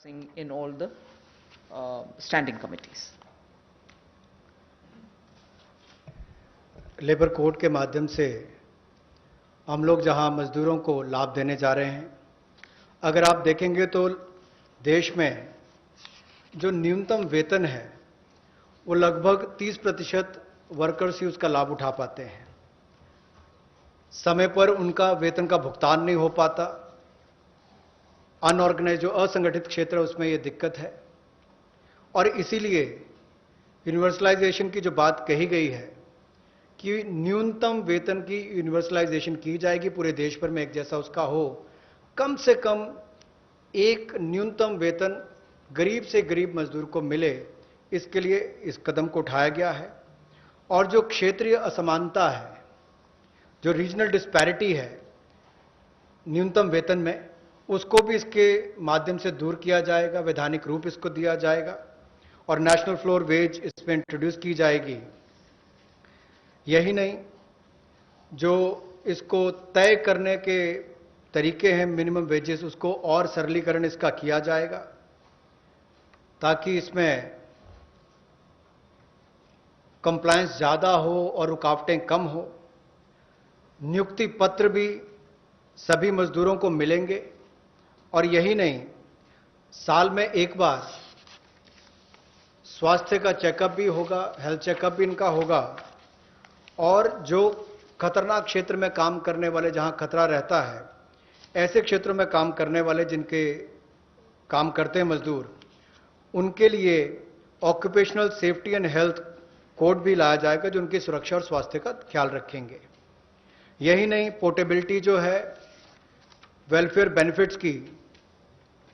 in all the standing committees. Labour code के माध्यम से हम लोग जहां मजदूरों को लाभ देने जा रहे हैं, अगर आप देखेंगे तो देश में जो न्यूनतम वेतन है वो लगभग 30% वर्कर्स ही उसका लाभ उठा पाते हैं। समय पर उनका वेतन का भुगतान नहीं हो पाता। अनऑर्गेनाइज जो असंगठित क्षेत्र है उसमें ये दिक्कत है और इसीलिए यूनिवर्सलाइजेशन की जो बात कही गई है कि न्यूनतम वेतन की यूनिवर्सलाइजेशन की जाएगी, पूरे देश भर में एक जैसा उसका हो, कम से कम एक न्यूनतम वेतन गरीब से गरीब मजदूर को मिले, इसके लिए इस कदम को उठाया गया है। और जो क्षेत्रीय असमानता है, जो रीजनल डिस्पैरिटी है न्यूनतम वेतन में, उसको भी इसके माध्यम से दूर किया जाएगा, वैधानिक रूप इसको दिया जाएगा और नेशनल फ्लोर वेज इसमें इंट्रोड्यूस की जाएगी। यही नहीं, जो इसको तय करने के तरीके हैं मिनिमम वेजेस, उसको और सरलीकरण इसका किया जाएगा ताकि इसमें कंप्लायंस ज्यादा हो और रुकावटें कम हो। नियुक्ति पत्र भी सभी मजदूरों को मिलेंगे और यही नहीं, साल में एक बार स्वास्थ्य का चेकअप भी होगा, हेल्थ चेकअप भी इनका होगा और जो खतरनाक क्षेत्र में काम करने वाले, जहां खतरा रहता है, ऐसे क्षेत्रों में काम करने वाले जिनके काम करते हैं मजदूर, उनके लिए occupational safety and health code भी लाया जाएगा जो उनकी सुरक्षा और स्वास्थ्य का ख्याल रखेंगे। यही नहीं, पोर्टेबिलिटी जो है वेलफेयर बेनिफिट्स की,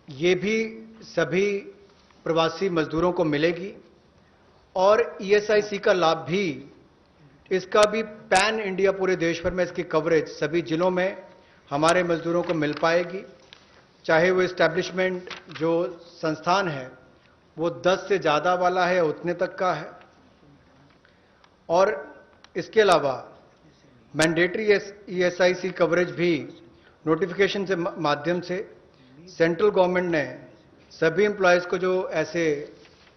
ये भी सभी प्रवासी मजदूरों को मिलेगी और ईएसआईसी का लाभ भी, इसका भी पैन इंडिया पूरे देश भर में इसकी कवरेज सभी जिलों में हमारे मजदूरों को मिल पाएगी। चाहे वो एस्टैब्लिशमेंट जो संस्थान है वो 10 से ज़्यादा वाला है, उतने तक का है। और इसके अलावा मैंडेटरी ईएसआईसी कवरेज भी नोटिफिकेशन से माध्यम से सेंट्रल गवर्नमेंट ने सभी एम्प्लॉयज़ को जो ऐसे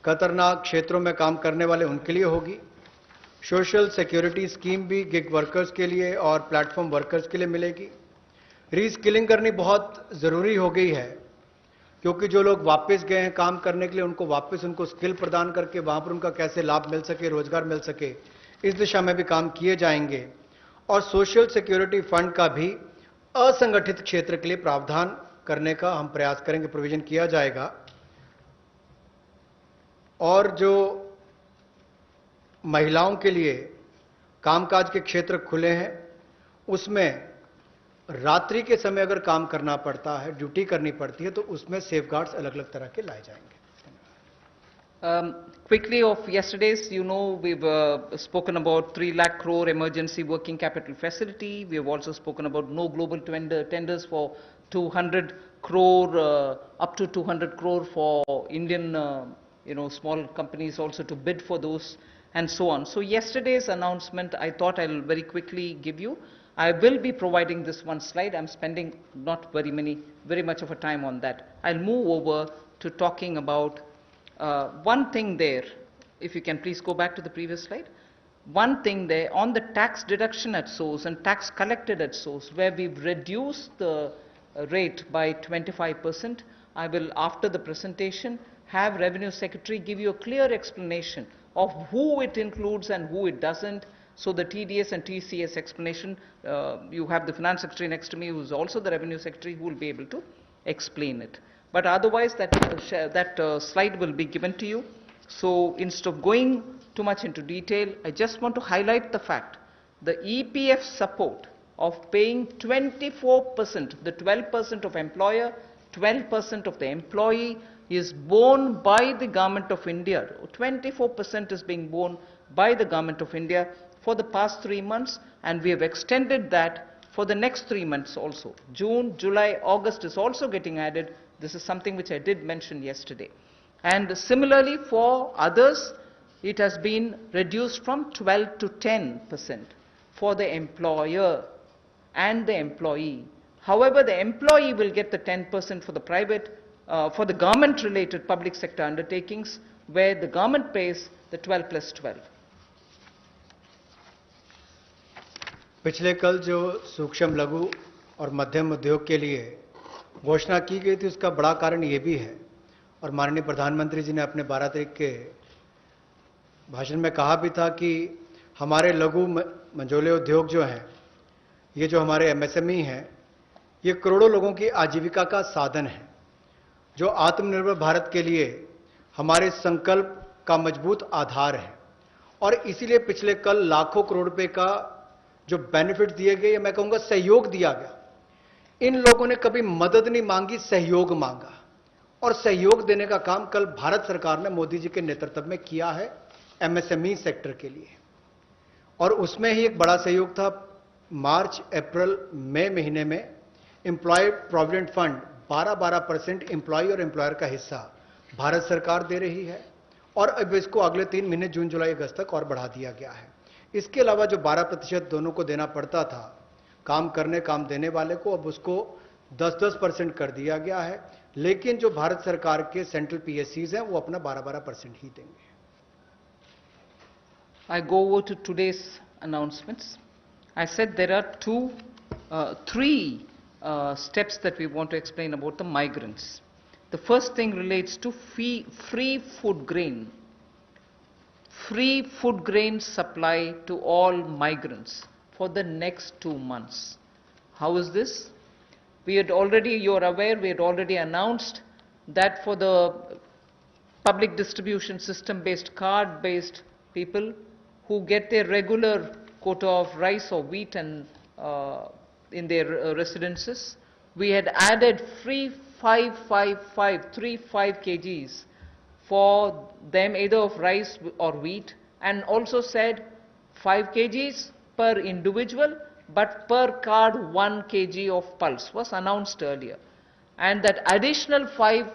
खतरनाक क्षेत्रों में काम करने वाले उनके लिए होगी। सोशल सिक्योरिटी स्कीम भी गिग वर्कर्स के लिए और प्लेटफॉर्म वर्कर्स के लिए मिलेगी। रीस्किलिंग करनी बहुत ज़रूरी हो गई है क्योंकि जो लोग वापस गए हैं काम करने के लिए, उनको वापस उनको स्किल प्रदान करके वहां पर उनका कैसे लाभ मिल सके, रोजगार मिल सके, इस दिशा में भी काम किए जाएंगे। और सोशल सिक्योरिटी फंड का भी असंगठित क्षेत्र के लिए प्रावधान करने का हम प्रयास करेंगे, प्रोविजन किया जाएगा। और जो महिलाओं के लिए कामकाज के क्षेत्र खुले हैं, उसमें रात्रि के समय अगर काम करना पड़ता है, ड्यूटी करनी पड़ती है, तो उसमें सेफगार्ड्स अलग-अलग तरह के लाए जाएंगे। Quickly of yesterday's, you know, we've spoken about 3 lakh crore emergency working capital facility. We have also spoken about no global tenders for 200 crore, up to 200 crore for Indian, small companies also to bid for those and so on. So yesterday's announcement, I thought I'll very quickly give you. I will be providing this one slide. I'm spending not very much of a time on that. I'll move over to talking about one thing there. If you can please go back to the previous slide. One thing there on the tax deduction at source and tax collected at source, where we've reduced the rate by 25%. I will, after the presentation, have Revenue Secretary give you a clear explanation of who it includes and who it doesn't. So the TDS and TCS explanation, you have the Finance Secretary next to me who is also the Revenue Secretary who will be able to explain it. But otherwise that slide will be given to you. So instead of going too much into detail, I just want to highlight the fact the EPF support of paying 24%, the 12% of employer, 12% of the employee is borne by the Government of India. 24% is being borne by the Government of India for the past 3 months, and we have extended that for the next 3 months also. June, July, August is also getting added. This is something which I did mention yesterday. And similarly for others, it has been reduced from 12 to 10% for the employer and the employee. However, the employee will get the 10% for the private, for the government-related public sector undertakings, where the government pays the 12+12. पिछले कल जो सूक्ष्म लघु और मध्यम उद्योग के लिए घोषणा की गई थी, उसका बड़ा कारण ये भी है, और माननीय प्रधानमंत्री जी ने अपने 12 तारीख के भाषण में कहा भी था कि हमारे लघु मंझोले उद्योग जो हैं, ये जो हमारे एमएसएमई हैं, ये करोड़ों लोगों की आजीविका का साधन है, जो आत्मनिर्भर भारत के लिए हमारे संकल्प का मजबूत आधार है। और इसीलिए पिछले कल लाखों करोड़ रुपए का जो बेनिफिट दिए गए, मैं कहूंगा सहयोग दिया गया। इन लोगों ने कभी मदद नहीं मांगी, सहयोग मांगा, और सहयोग देने का काम कल भारत सरकार ने मोदी जी के नेतृत्व में किया है एमएसएमई सेक्टर के लिए। और उसमें ही एक बड़ा सहयोग था, मार्च अप्रैल मई महीने में एम्प्लॉय प्रोविडेंट फंड 12% एम्प्लॉय और एम्प्लॉयर का हिस्सा भारत सरकार दे रही है, और अब इसको अगले 3 महीने जून जुलाई अगस्त तक और बढ़ा दिया गया है। इसके अलावा जो 12% दोनों को देना पड़ता था काम करने काम देने वाले को, अब उसको 10% कर दिया गया है। लेकिन जो भारत सरकार के सेंट्रल पीएससीज हैं वो अपना 12% ही देंगे। I go over to today's announcements. I said there are three steps that we want to explain about the migrants. The first thing relates to free food grain. Free food grain supply to all migrants for the next 2 months. How is this? You're aware, we had already announced that for the public distribution system based, card based people who get their regular quota of rice or wheat and in their residences, we had added free 5 kgs for them, either of rice or wheat, and also said 5 kgs per individual, but per card 1 kg of pulse was announced earlier. And that additional 5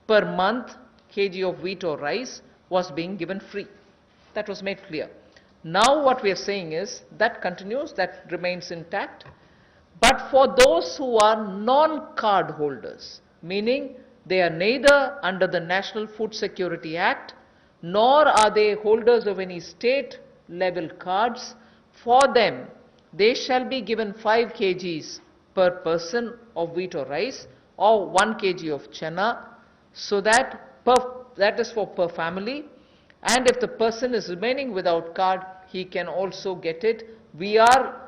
per month kg of wheat or rice was being given free. That was made clear. Now what we are saying is that continues, that remains intact. But for those who are non-card holders, meaning they are neither under the National Food Security Act, nor are they holders of any state level cards, for them they shall be given 5 kgs per person of wheat or rice, or 1 kg of chana, so that is for per family. And if the person is remaining without card, he can also get it. We are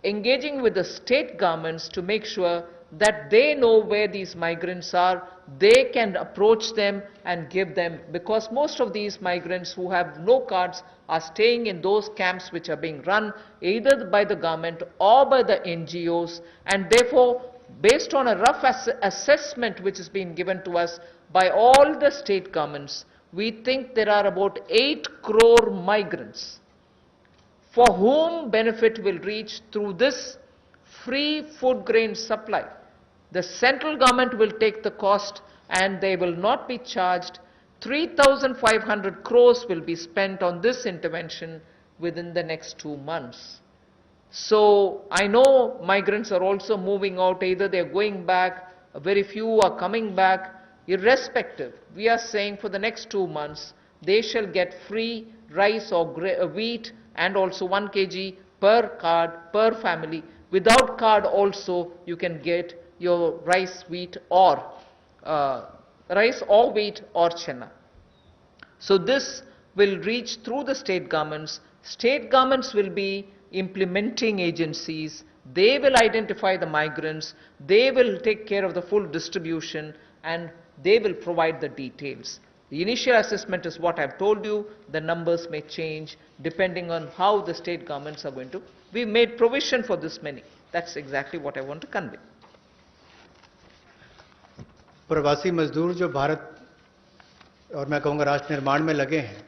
engaging with the state governments to make sure that they know where these migrants are, they can approach them and give them, because most of these migrants who have no cards are staying in those camps which are being run either by the government or by the NGOs, and therefore, based on a rough assessment which has been given to us by all the state governments, we think there are about 8 crore migrants for whom benefit will reach through this free food grain supply. The central government will take the cost and they will not be charged. 3,500 crores will be spent on this intervention within the next 2 months. So I know migrants are also moving out, either they are going back, very few are coming back. Irrespective, we are saying for the next 2 months, they shall get free rice or wheat and also 1 kg per card, per family. Without card also, you can get your rice, wheat or wheat or chana. So this will reach through the state governments. State governments will be implementing agencies. They will identify the migrants. They will take care of the full distribution, and they will provide the details. The initial assessment is what I've told you. The numbers may change depending on how the state governments are going to. We made provision for this many. That's exactly what I want to convey. प्रवासी मजदूर जो भारत और मैं कहूँगा राष्ट्र निर्माण में लगे हैं,